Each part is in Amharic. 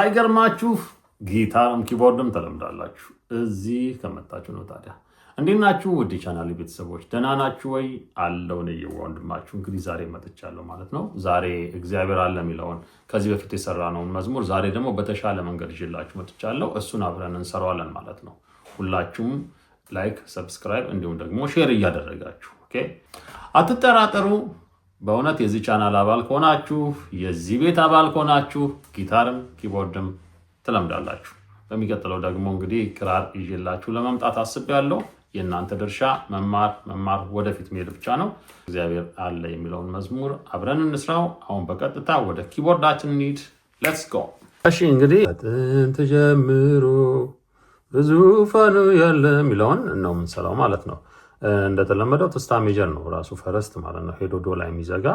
ሳይገርማችሁ ጊታርም ኪቦርድም ተለምዳላችሁ እዚህ ከመጣችሁ ነው። ታዲያ እንዴት ናችሁ? ውድ ቻናል ቤተሰቦች ደህና ናችሁ ወይ? አለው ነው ወንድማችሁ። እንግዲህ ዛሬ መጥቻለሁ ማለት ነው። ዛሬ እግዚአብሔር አለ የሚለውን ከዚህ በፊት የሰራነውን መዝሙር ዛሬ ደግሞ በተሻለ መንገድ ይዤላችሁ መጥቻለሁ። እሱን አብረን እንሰራዋለን ማለት ነው። ሁላችሁም ላይክ፣ ሰብስክራይብ እንዲሁም ደግሞ ሼር እያደረጋችሁ ኦኬ። አትጠራጠሩ። በእውነት የዚህ ቻናል አባል ከሆናችሁ የዚህ ቤት አባል ከሆናችሁ ጊታርም ኪቦርድም ትለምዳላችሁ። በሚቀጥለው ደግሞ እንግዲህ ክራር ይዤላችሁ ለመምጣት አስቤያለሁ። የእናንተ ድርሻ መማር ወደፊት መሄድ ብቻ ነው። እግዚአብሔር አለ የሚለውን መዝሙር አብረን እንስራው። አሁን በቀጥታ ወደ ኪቦርዳችን እንሂድ። ሌትስ ጎ። እሺ እንግዲህ ጥንት ጀምሮ በዙፋኑ ያለ የሚለውን ነው የምንሰራው ማለት ነው። እንደተለመደው ትስታ ሜጀር ነው ራሱ ፈረስት ማለት ነው። ሄዶ ዶ ላይ የሚዘጋ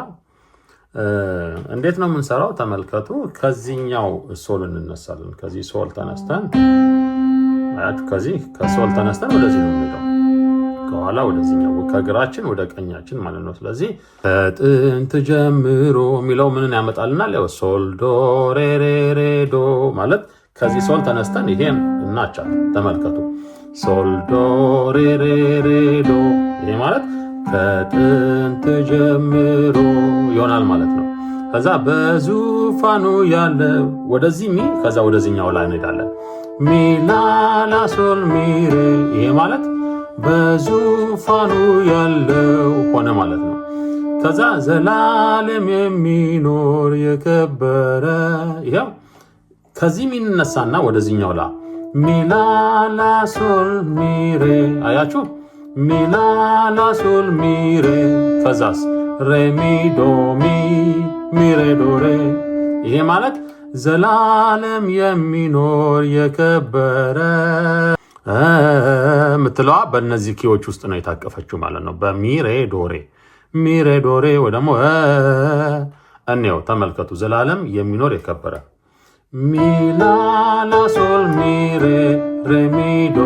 እንዴት ነው የምንሰራው? ተመልከቱ። ከዚህኛው ሶል እንነሳለን። ከዚህ ሶል ተነስተን ከዚህ ከሶል ተነስተን ወደዚህ ነው የምንሄደው። ከኋላ ወደዚህኛው ከግራችን ወደ ቀኛችን ማለት ነው። ስለዚህ ከጥንት ጀምሮ የሚለው ምንን ያመጣልናል? ያው ሶል ዶ ሬ ሬ ሬ ዶ ማለት ከዚህ ሶል ተነስተን ይሄን እናቻል። ተመልከቱ። ሶል ዶ ሬ ሬ ሬ ዶ ይሄ ማለት ከጥንት ጀምሮ ይሆናል ማለት ነው። ከዛ በዙፋኑ ያለ ወደዚህ ሚ ከዛ ወደዚህኛው ላይ እንሄዳለን። ሚ ላ ላ ሶል ሚ ሬ ይሄ ማለት በዙፋኑ ያለው ሆነ ማለት ነው። ከዛ ዘላለም የሚኖር የከበረ ይሄው ከዚህ ሚነሳና ወደዚህኛው ላ ሚ ላ ላ ሶል ሚ ሬ አያችሁ። ሚ ላ ላ ሶል ሚ ሬ ከዛስ ሬ ሚ ዶ ሚ ሬ ዶ ሬ ይሄ ማለት ዘላለም የሚኖር የከበረ ምትለዋ በእነዚህ ኪዎች ውስጥ ነው የታቀፈችው ማለት ነው። በሚ ሬ ዶ ሬ ሚ ሬ ዶ ሬ ወይ ደግሞ እንየው። ተመልከቱ። ዘላለም የሚኖር የከበረ ሚ ላ ላ ሶል ሚ ሬ ሬ ሚ ዶ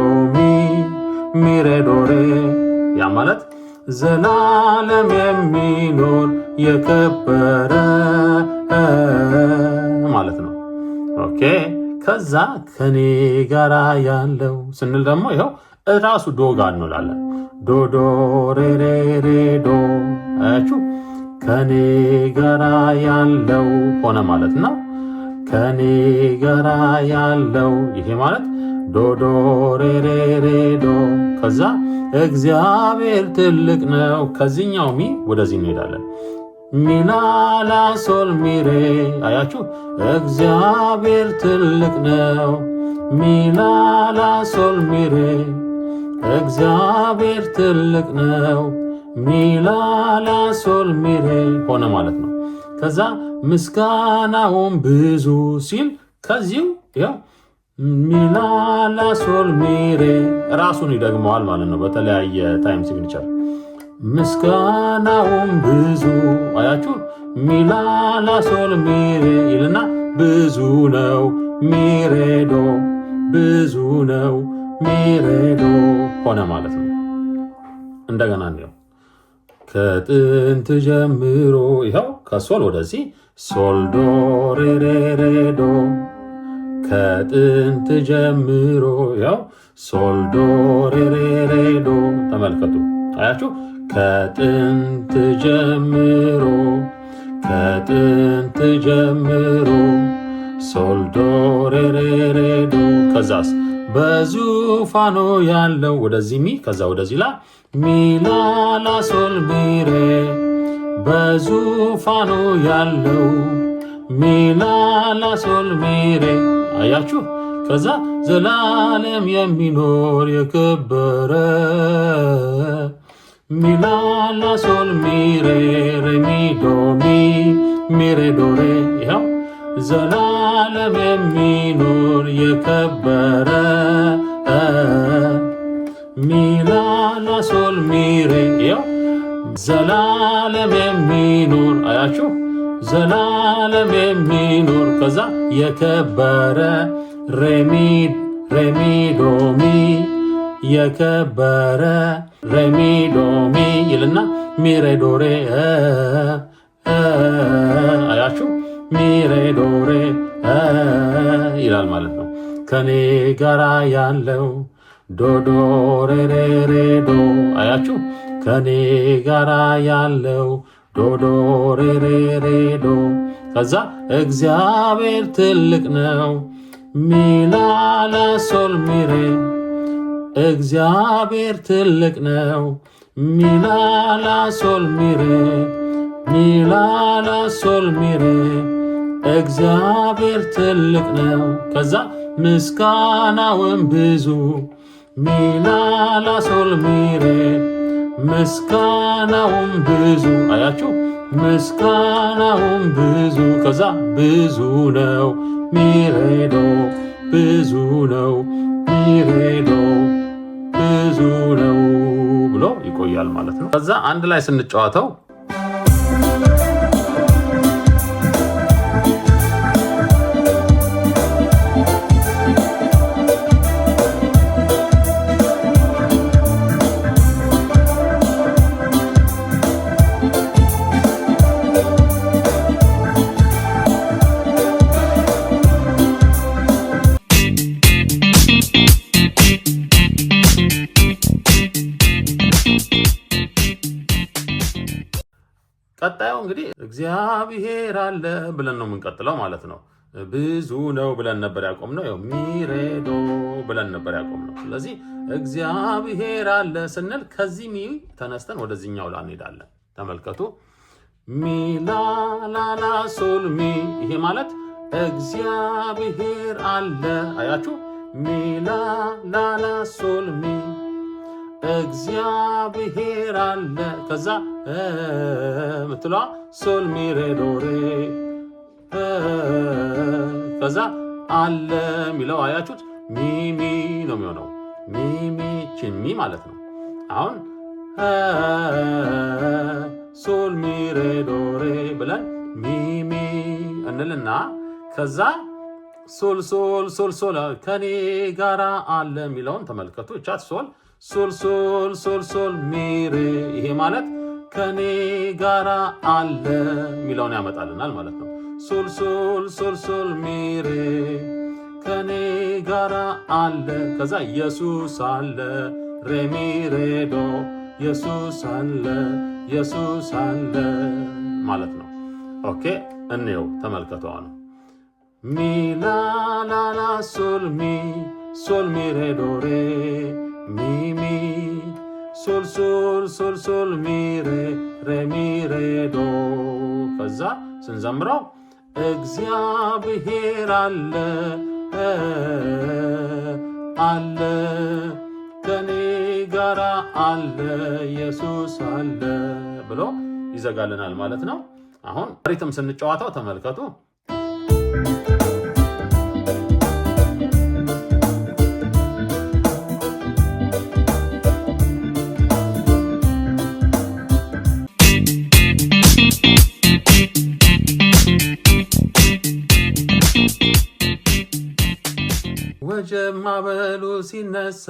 ሚ ሬ ዶ ሬ ያ ማለት ዘላለም የሚኖር የከበረ ማለት ነው። ኦኬ። ከዛ ከኔ ጋራ ያለው ስንል ደግሞ ይኸው እራሱ ዶ ጋር እንውላለን። ዶ ዶ ሬ ሬ ሬ ዶ አያችሁ። ከኔ ጋራ ያለው ሆነ ማለት ነው። ከኔ ጋራ ያለው ይሄ ማለት ዶ ዶ ሬ ሬ ሬ ዶ ከዛ እግዚአብሔር ትልቅ ነው። ከዚህኛው ሚ ወደዚህ እንሄዳለን። ሚ ላ ላ ሶል ሚ ሬ አያችሁ። እግዚአብሔር ትልቅ ነው። ሚ ላ ላ ሶል ሚ ሬ እግዚአብሔር ትልቅ ነው። ሚ ላ ላ ሶል ሚ ሬ ሆነ ማለት ነው። ከዛ ምስጋናውን ብዙ ሲል ከዚሁ ያው ሚ ላ ላ ሶል ሚ ሬ ራሱን ይደግመዋል ማለት ነው። በተለያየ ታይም ሲግኒቸር ምስጋናውን ብዙ አያችሁ። ሚ ላ ላ ሶል ሚ ሬ ይልና ብዙ ነው ሚ ሬ ዶ ብዙ ነው ሚ ሬ ዶ ሆነ ማለት ነው። እንደገና ነው ከጥንት ጀምሮ ይኸው ከሶል ወደዚህ ሶል ዶ ሬ ሬ ሬ ዶ ከጥንት ጀምሮ ያው ሶል ዶ ሬ ሬ ሬ ዶ ተመልከቱ። አያችሁ። ከጥንት ጀምሮ ከጥንት ጀምሮ ሶል ዶ ሬ ሬ ሬ ዶ ከዛስ በዙፋኑ ያለው ወደዚህ ሚ ከዛ ወደዚህ ላ ሚ ላ ላ ሶል ሚ ሬ በዙፋኑ ያለው ሚ ላ ላ ሶል ሚ ሬ አያችሁ። ከዛ ዘላለም የሚኖር የከበረ ሚ ላ ላ ሶል ሚ ሬ ሬ ሚ ዶ ሚ ሬ ዶ ሬ ይኸው ዘላለም የሚኖር የከበረ ሚ ላ ላ ሶል ሚ ሬ ይኸው ዘላለም የሚኖር አያችሁ። ዘላለም የሚኖር ከዛ የከበረ ሬሚ ዶ ሚ የከበረ ሬሚ ዶ ሚ ይልና ሚ ሬ ዶ ሬ አያችሁ። ሚሬ ዶሬ ይላል ማለት ነው። ከኔ ጋራ ያለው ዶዶ ሬሬሬ ዶ አያችሁ። ከኔ ጋራ ያለው ዶዶ ሬሬሬ ዶ ከዛ እግዚአብሔር ትልቅ ነው ሚላላ ሶል ሚሬ እግዚአብሔር ትልቅ ነው ሚላላ ሶል ሚሬ ሚላላ ሶል ሚሬ እግዚአብሔር ትልቅ ነው። ከዛ ምስጋናውን ብዙ ሚላላ ሶል ሚሬ ምስጋናውን ብዙ አያችሁ። ምስጋናውን ብዙ ከዛ ብዙ ነው ሚሬዶ ብዙ ነው ሚሬዶ ብዙ ነው ብሎ ይቆያል ማለት ነው። ከዛ አንድ ላይ ስንጫወተው ቀጣዩ እንግዲህ እግዚአብሔር አለ ብለን ነው የምንቀጥለው ማለት ነው። ብዙ ነው ብለን ነበር ያቆምነው። ያው ሚሬዶ ብለን ነበር ያቆምነው። ስለዚህ እግዚአብሔር አለ ስንል ከዚህ ሚ ተነስተን ወደዚህኛው ላ እንሄዳለን። ተመልከቱ። ሚ ላ ላ ላ ሶል ሚ ይሄ ማለት እግዚአብሔር አለ። አያችሁ። ሚ ላ ላ ላ ሶል ሚ እግዚአብሔር አለ። ከዛ ምትሏ ሶል ሚሬ ዶሬ ከዛ አለ የሚለው አያችሁት። ሚሚ ነው የሚሆነው። ሚሚ ቺሚ ማለት ነው። አሁን ሶል ሚሬ ዶሬ ብለን ሚሚ እንልና ከዛ ሶል ሶል ሶል ሶል ከኔ ጋራ አለ የሚለውን ተመልከቱ። እቻት ሶል ሶል ሶል ሶል ሶል ሚሬ ይሄ ማለት ከኔ ጋራ አለ የሚለውን ያመጣልናል ማለት ነው። ሶል ሶል ሶል ሶል ሚሬ ከኔ ጋራ አለ። ከዛ ኢየሱስ አለ ሬ ሚሬ ዶ ኢየሱስ አለ ኢየሱስ አለ ማለት ነው። ኦኬ እንየው ተመልከቱ። አሁን ሚ ላ ላ ላ ሶል ሚ ሶል ሚሬ ዶሬ ሚሚ ሶል ሶል ሶል ሶል ሚሬ ሬ ሚሬ ዶ ከዛ ስንዘምረው እግዚአብሔር አለ አለ ከኔ ጋራ አለ ኢየሱስ አለ ብሎ ይዘጋልናል ማለት ነው። አሁን ሪትም ስንጫወተው ተመልከቱ። ወጀብ ማዕበሉ ሲነሳ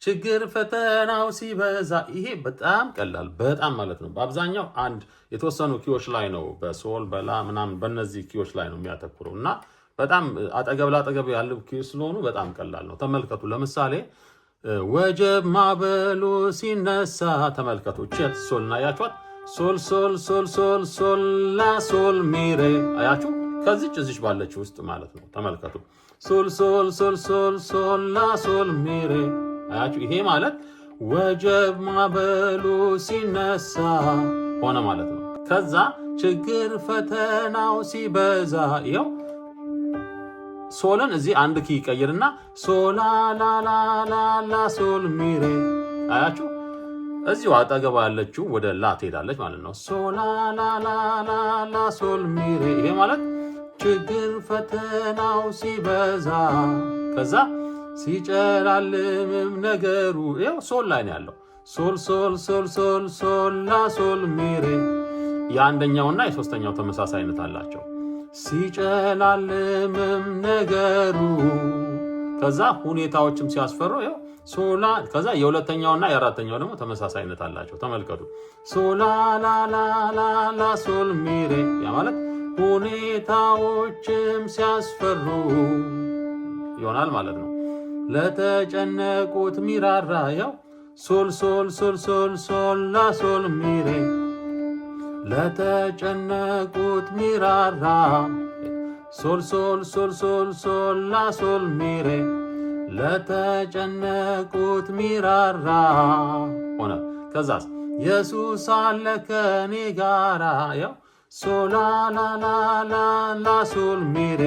ችግር ፈተናው ሲበዛ ይሄ በጣም ቀላል በጣም ማለት ነው። በአብዛኛው አንድ የተወሰኑ ኪዎች ላይ ነው በሶል በላ ምናምን በእነዚህ ኪዎች ላይ ነው የሚያተኩረው እና በጣም አጠገብ ላጠገብ ያለው ኪ ስለሆኑ በጣም ቀላል ነው። ተመልከቱ። ለምሳሌ ወጀብ ማዕበሉ ሲነሳ ተመልከቱ። ቼት ሶል እና አያችኋት። ሶል ሶል ሶል ሶል ሶል ላ ሶል ሚሬ አያችሁ። ከዚች እዚች ባለችው ውስጥ ማለት ነው። ተመልከቱ። ሶል ሶል ሶል ሶል ሶል ላ ሶል ሚሬ አያችሁ። ይሄ ማለት ወጀብ ማዕበሉ ሲነሳ ሆነ ማለት ነው። ከዛ ችግር ፈተናው ሲበዛ ይኸው ሶልን እዚህ አንድ ኪ ይቀይርና ሶላ ላ ላ ላ ላ ሶል ሚሬ አያችሁ። እዚሁ አጠገባ ያለችው ወደ ላ ትሄዳለች ማለት ነው። ሶላ ላ ላ ላ ላ ሶል ሚሬ ይሄ ማለት ችግር ፈተናው ሲበዛ ከዛ ሲጨላልምም ነገሩ ይኸው ሶል ላይ ነው ያለው። ሶል ሶል ሶል ሶል ሶል ላ ሶል ሚሬ የአንደኛውና የሶስተኛው ተመሳሳይነት አላቸው። ሲጨላልምም ነገሩ ከዛ ሁኔታዎችም ሲያስፈሩ ይኸው ሶላ ከዛ የሁለተኛውና የአራተኛው ደግሞ ተመሳሳይነት አላቸው። ተመልከቱ። ሶላ ላ ላ ላ ላ ሶል ሚሬ ያ ማለት ሁኔታዎችም ሲያስፈሩ ይሆናል ማለት ነው። ለተጨነቁት ሚራራ ያው ሶል ሶል ሶል ሶል ሶል ላ ሶል ሚሬ ለተጨነቁት ሚራራ ሶል ሶል ሶል ሶል ሶል ላ ሶል ሚሬ ለተጨነቁት ሚራራ ሆነ። ከዛስ ኢየሱስ አለ ከኔ ጋራ ያው ሶላ ላ ላ ላ ላ ሶል ሚሬ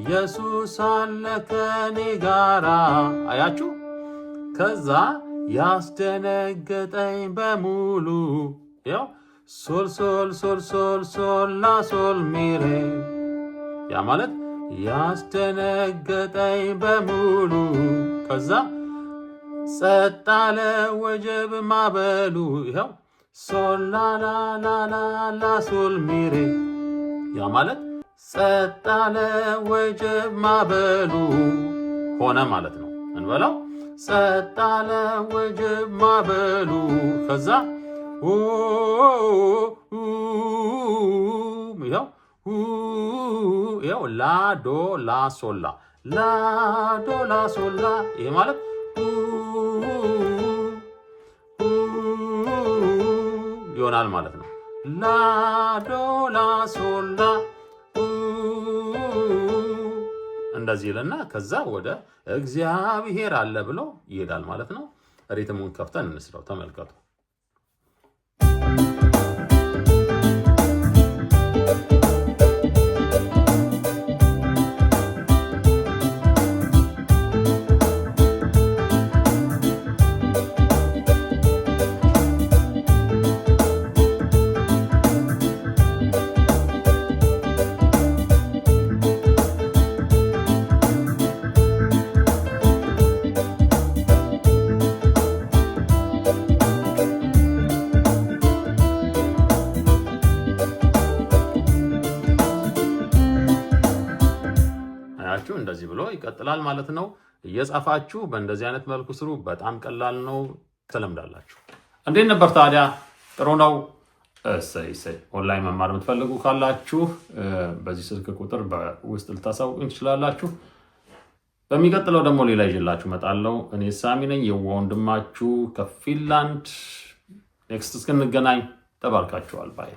ኢየሱስ አለ ከኔ ጋራ አያችሁ። ከዛ ያስደነገጠኝ በሙሉ ያው ሶል ሶል ሶል ሶል ሶል ላ ሶል ሚሬ ያ ማለት ያስደነገጠኝ በሙሉ ከዛ ጸጥ አለ ወጀብ ማበሉ ይኸው ሶል ላ ላ ላ ላ ላ ሶል ሚሬ ያ ማለት ጸጥ አለ ወጀብ ማበሉ ሆነ ማለት ነው። እንበለው ጸጥ አለ ወጀብ ማበሉ ከዛ ይኸው ላ ዶ ላ ሶላ ላ ዶ ላ ሶላ ይሄ ማለት ይሆናል ማለት ነው። ላ ዶ ላ ሶላ እንደዚህ ይልና ከዛ ወደ እግዚአብሔር አለ ብሎ ይሄዳል ማለት ነው። ሪትሙን ከፍተን እንስራው፣ ተመልከቱ። እንደዚህ ብሎ ይቀጥላል ማለት ነው። እየጻፋችሁ በእንደዚህ አይነት መልኩ ስሩ። በጣም ቀላል ነው፣ ተለምዳላችሁ። እንዴት ነበር ታዲያ? ጥሩ ነው። እሰይ ኦንላይን መማር የምትፈልጉ ካላችሁ በዚህ ስልክ ቁጥር በውስጥ ልታሳውቁኝ ትችላላችሁ። በሚቀጥለው ደግሞ ሌላ ይዤላችሁ እመጣለሁ። እኔ ሳሚ ነኝ፣ የወንድማችሁ ከፊንላንድ። ኔክስት እስክንገናኝ ተባርካችኋል። ባይ